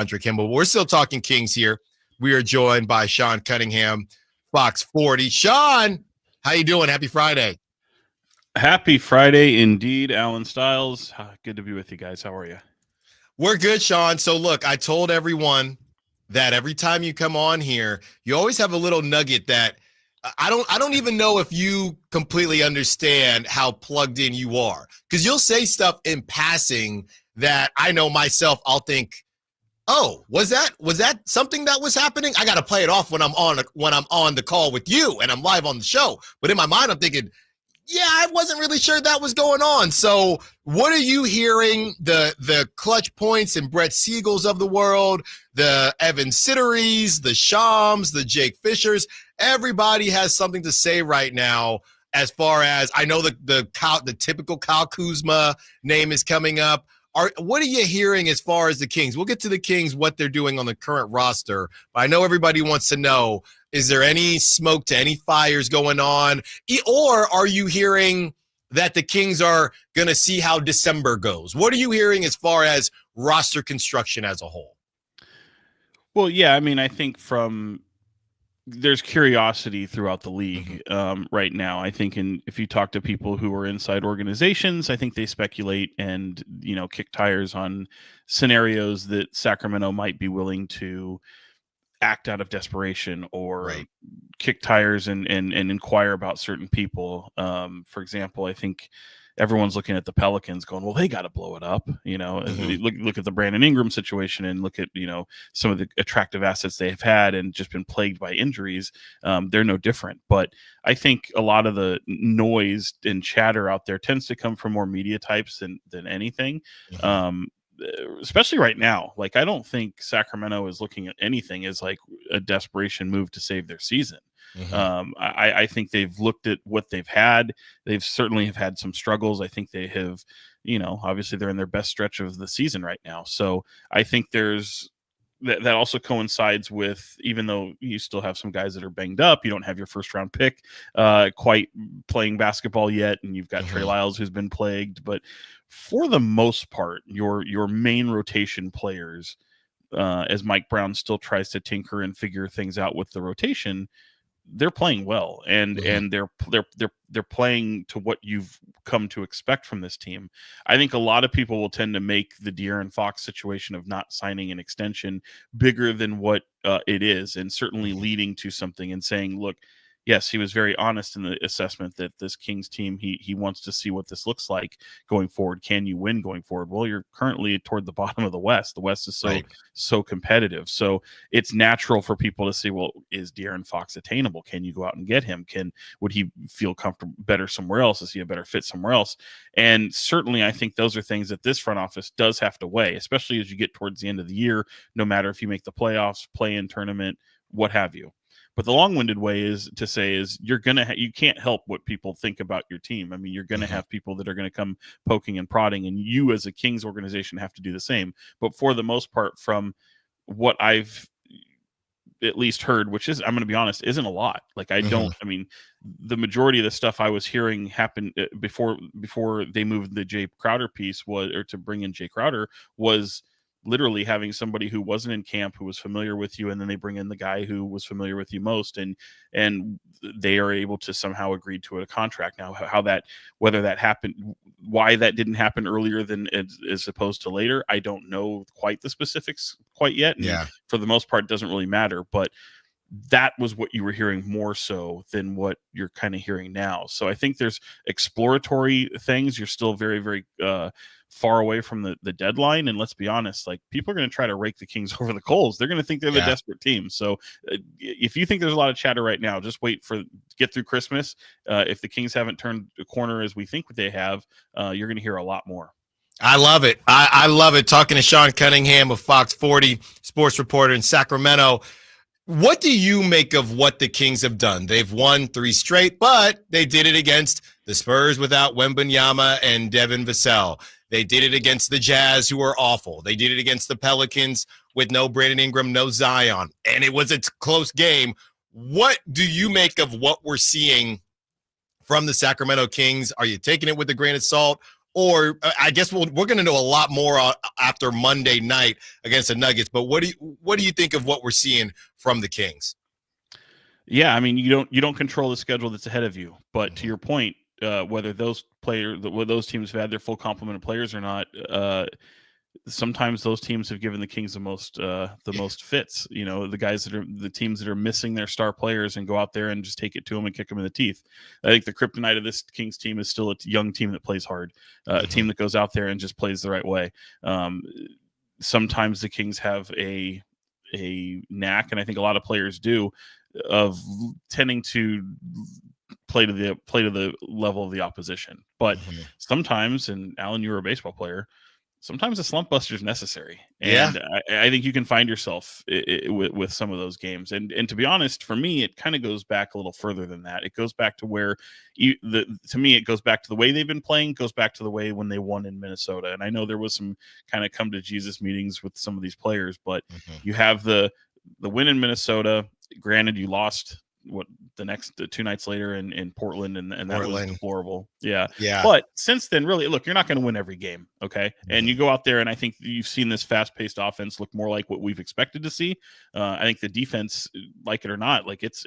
Andre Kimball. We're still talking Kings here. We are joined by Sean Cunningham, Fox 40. Sean, how you doing? Happy Friday. Happy Friday indeed, Allen Stiles. Good to be with you guys. How are you? We're good, Sean. So look, I told everyone that every time you come on here, you always have a little nugget that I don't even know if you completely understand how plugged in you are. Because you'll say stuff in passing that I know myself, I'll think, oh, was that something that was happening? I got to play it off when I'm on the call with you and I'm live on the show. But in my mind, I'm thinking, yeah, I wasn't really sure that was going on. So what are you hearing? The Clutch Points and Brett Siegels of the world, the Evan Sitteries, the Shams, the Jake Fishers, everybody has something to say right now as far as I know the typical Kyle Kuzma name is coming up. What are you hearing as far as the Kings? We'll get to the Kings, what they're doing on the current roster. But I know everybody wants to know, is there any smoke to any fires going on? Or are you hearing that the Kings are going to see how December goes? What are you hearing as far as roster construction as a whole? Well, yeah, I mean, I think there's curiosity throughout the league right now. I think if you talk to people who are inside organizations, I think they speculate and, kick tires on scenarios that Sacramento might be willing to act out of desperation or kick tires and inquire about certain people. For example, I think everyone's looking at the Pelicans going, well, they got to blow it up. Look at the Brandon Ingram situation and look at, some of the attractive assets they've had and just been plagued by injuries. They're no different. But I think a lot of the noise and chatter out there tends to come from more media types than anything. Especially right now. Like, I don't think Sacramento is looking at anything as like a desperation move to save their season. I think they've looked at what they've had. They've certainly have had some struggles. I think they have, obviously they're in their best stretch of the season right now. So I think that also coincides with, even though you still have some guys that are banged up, you don't have your first round pick quite playing basketball yet. And you've got Trey Lyles who's been plagued, but for the most part, your main rotation players, as Mike Brown still tries to tinker and figure things out with the rotation, they're playing well, and they're playing to what you've come to expect from this team. I think a lot of people will tend to make the De'Aaron Fox situation of not signing an extension bigger than what it is, and certainly leading to something and saying, look, yes, he was very honest in the assessment that this Kings team, he wants to see what this looks like going forward. Can you win going forward? Well, you're currently toward the bottom of the West. The West is so competitive. So it's natural for people to say, well, is De'Aaron Fox attainable? Can you go out and get him? Would he feel comfortable better somewhere else? Is he a better fit somewhere else? And certainly I think those are things that this front office does have to weigh, especially as you get towards the end of the year, no matter if you make the playoffs, play-in tournament, what have you. But the long-winded way is to say you can't help what people think about your team. I mean, you're going to have people that are going to come poking and prodding, and you as a Kings organization have to do the same. But for the most part, from what I've at least heard, which is, I'm going to be honest, isn't a lot. Like, I mean, the majority of the stuff I was hearing happened before they moved the Jay Crowder piece or to bring in Jay Crowder was literally having somebody who wasn't in camp who was familiar with you, and then they bring in the guy who was familiar with you most, and they are able to somehow agree to a contract. Now, whether that happened, why that didn't happen earlier than as opposed to later, I don't know quite the specifics quite yet. And for the most part, it doesn't really matter, but that was what you were hearing more so than what you're kind of hearing now. So I think there's exploratory things. You're still very, very far away from the deadline. And let's be honest, like, people are going to try to rake the Kings over the coals. They're going to think they're the desperate team. So if you think there's a lot of chatter right now, just get through Christmas. If the Kings haven't turned a corner as we think they have, you're going to hear a lot more. I love it. I love it. Talking to Sean Cunningham of Fox 40, sports reporter in Sacramento. What do you make of what the Kings have done? They've won 3 straight, but they did it against the Spurs without Wembanyama and Devin Vassell. They did it against the Jazz, who are awful. They did it against the Pelicans with no Brandon Ingram, no Zion, and it was a close game. What do you make of what we're seeing from the Sacramento Kings? Are you taking it with a grain of salt, or I guess we're going to know a lot more after Monday night against the Nuggets. But what do you think of what we're seeing from the Kings? Yeah, I mean, you don't control the schedule that's ahead of you, but to your point, whether those teams have had their full complement of players or not, sometimes those teams have given the Kings the most fits. You know, the teams that are missing their star players and go out there and just take it to them and kick them in the teeth. I think the kryptonite of this Kings team is still a young team that plays hard, a team that goes out there and just plays the right way. Sometimes the Kings have a knack, and I think a lot of players do, of tending to play to the level of the opposition. But sometimes, and Allen, you were a baseball player, sometimes a slump buster is necessary. And I think you can find yourself with some of those games. And to be honest, for me, it kind of goes back a little further than that. It goes back to where to me, it goes back to the way they've been playing, goes back to the way when they won in Minnesota. And I know there was some kind of come to Jesus meetings with some of these players, but you have the win in Minnesota. Granted, you lost the 2 nights later in Portland, and that was deplorable. Yeah. But since then, really, look, you're not going to win every game, okay? And you go out there, and I think you've seen this fast-paced offense look more like what we've expected to see. I think the defense, like it or not, like it's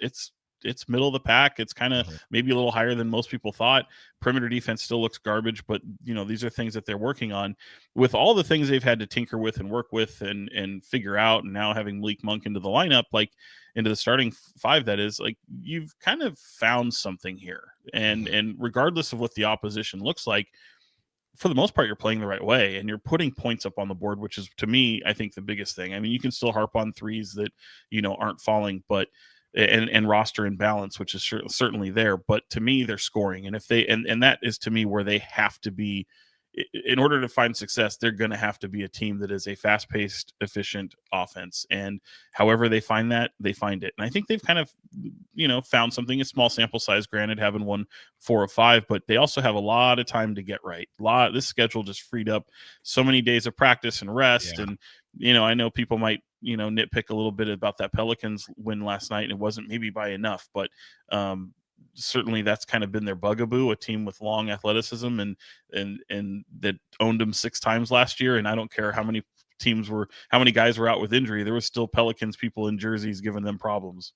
middle of the pack. It's kind of maybe a little higher than most people thought. Perimeter defense still looks garbage, but these are things that they're working on. With all the things they've had to tinker with and work with and figure out, and now having Malik Monk into the lineup, like into the starting 5, that is, like, you've kind of found something here. And regardless of what the opposition looks like, for the most part, you're playing the right way and you're putting points up on the board, which is, to me, I think the biggest thing. I mean, you can still harp on threes that aren't falling, but and roster imbalance, which is certainly there. But to me, they're scoring. And if they, and that is to me where they have to be, in order to find success, they're going to have to be a team that is a fast-paced, efficient offense. And however they find that, they find it. And I think they've kind of, found something. A small sample size, granted, having won 4 of 5, but they also have a lot of time to get right. This schedule just freed up so many days of practice and rest. And, I know people might, nitpick a little bit about that Pelicans win last night, and it wasn't maybe by enough, but certainly that's kind of been their bugaboo, a team with long athleticism and that owned them 6 times last year. And I don't care how many guys were out with injury, there was still Pelicans people in jerseys giving them problems.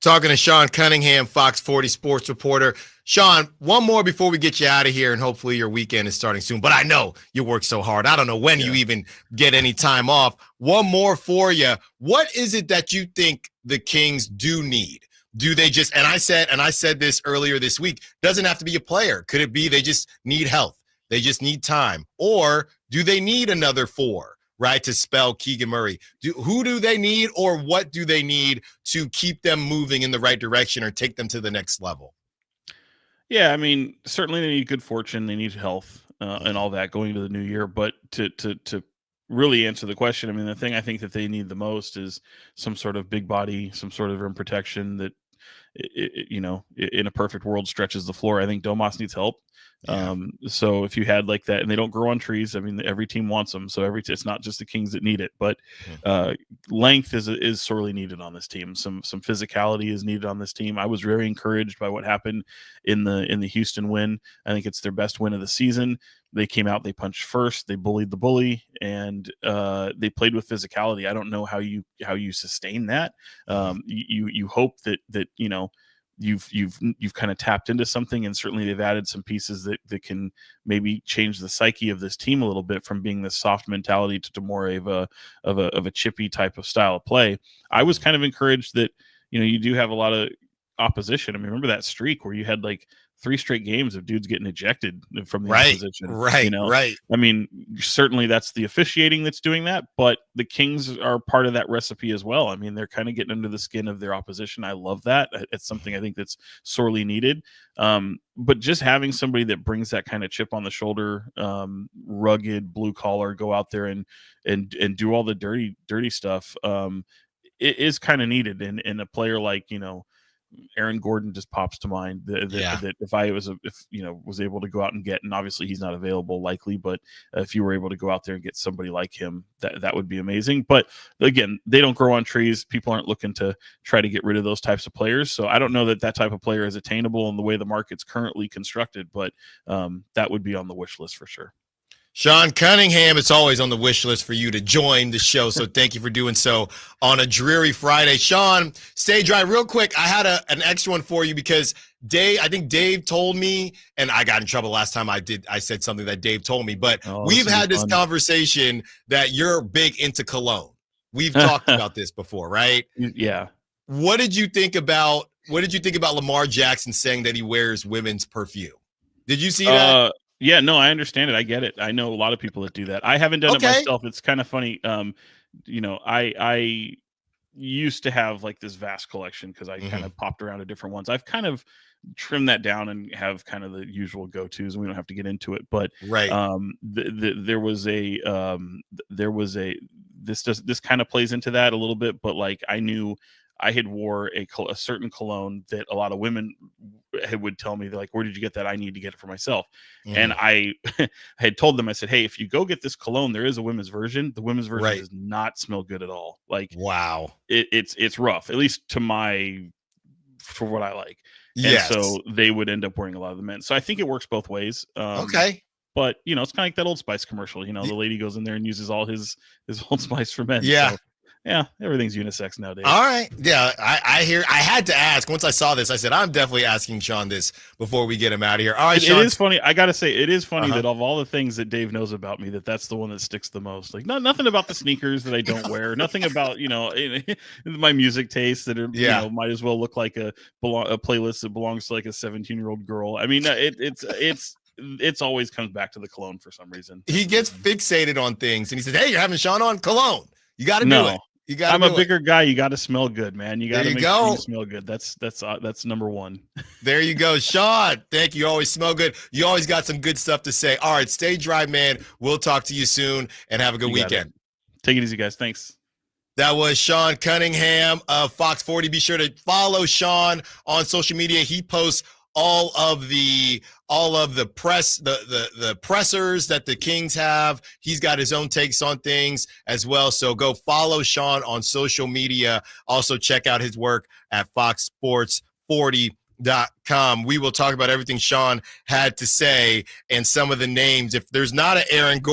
Talking to Sean Cunningham, Fox 40 sports reporter. Sean, one more before we get you out of here, and hopefully your weekend is starting soon. But I know you work so hard. I don't know when you even get any time off. One more for you. What is it that you think the Kings do need? Do they just, and I said this earlier this week, doesn't have to be a player. Could it be they just need health? They just need time? Or do they need another 4? Right, to spell Keegan Murray? Who do they need, or what do they need to keep them moving in the right direction or take them to the next level? Yeah, I mean, certainly they need good fortune, they need health, and all that going into the new year. But to really answer the question, I mean, the thing I think that they need the most is some sort of big body, some sort of rim protection that, in a perfect world, stretches the floor. I think Domas needs help. So if you had like that, and they don't grow on trees, I mean, every team wants them. So it's not just the Kings that need it, but length is sorely needed on this team. Some physicality is needed on this team. I was very encouraged by what happened in the Houston win. I think it's their best win of the season. They came out, they punched first, they bullied the bully, and they played with physicality. I don't know how you sustain that. You hope that you've kind of tapped into something, and certainly they've added some pieces that can maybe change the psyche of this team a little bit from being this soft mentality to more of a chippy type of style of play. I was kind of encouraged that you do have a lot of opposition. I mean, remember that streak where you had like 3 straight games of dudes getting ejected from the opposition. Right. I mean, certainly that's the officiating that's doing that, but the Kings are part of that recipe as well. I mean, they're kind of getting under the skin of their opposition. I love that. It's something I think that's sorely needed. But just having somebody that brings that kind of chip on the shoulder, rugged blue collar, go out there and do all the dirty stuff, it is kind of needed. And a player like, Aaron Gordon just pops to mind that if I was was able to go out and get, and obviously he's not available likely, but if you were able to go out there and get somebody like him, that would be amazing. But again, they don't grow on trees. People aren't looking to try to get rid of those types of players. So I don't know that type of player is attainable in the way the market's currently constructed, but that would be on the wish list for sure. Sean Cunningham, it's always on the wish list for you to join the show, so thank you for doing so on a dreary Friday. Sean, stay dry real quick. I had an extra one for you because I think Dave told me, and I got in trouble last time I said something that Dave told me, but we've had this conversation that you're big into cologne. We've talked about this before, right? Yeah. What did you think about Lamar Jackson saying that he wears women's perfume? Did you see that? Yeah, no, I understand it. I get it. I know a lot of people that do that. I haven't done it myself. It's kind of funny. I used to have like this vast collection because I kind of popped around to different ones. I've kind of trimmed that down and have kind of the usual go-tos, and we don't have to get into it. But right, this kind of plays into that a little bit. But like I knew I had wore a certain cologne that a lot of women would tell me, they're like, where did you get that? I need to get it for myself. And I had told them, I said, hey, if you go get this cologne, there is a women's version. The women's version does not smell good at all. Like, wow, it's rough, at least for what I like. Yes. And so they would end up wearing a lot of the men. So I think it works both ways. Okay. But it's kind of like that Old Spice commercial. The lady goes in there and uses all his Old Spice for men. Yeah. So, yeah, everything's unisex nowadays. All right. Yeah, I hear. I had to ask. Once I saw this, I said, I'm definitely asking Sean this before we get him out of here. All right, Sean. It is funny. I got to say, it is funny that of all the things that Dave knows about me, that's the one that sticks the most. Like, nothing about the sneakers that I don't wear. Nothing about, my music taste that are, might as well look like a playlist that belongs to like a 17-year-old girl. I mean, it's always comes back to the cologne for some reason. He gets fixated on things, and he says, hey, you're having Sean on cologne. You got to do it. I'm a bigger guy. You got to smell good, man. You got to make sure you smell good. That's number one. There you go, Sean. Thank you. You always smell good. You always got some good stuff to say. All right, stay dry, man. We'll talk to you soon, and have a good weekend. Take it easy, guys. Thanks. That was Sean Cunningham of Fox 40. Be sure to follow Sean on social media. He posts all of the press, the pressers that the Kings have. He's got his own takes on things as well. So go follow Sean on social media. Also check out his work at foxsports40.com. We will talk about everything Sean had to say and some of the names. If there's not an Aaron Gordon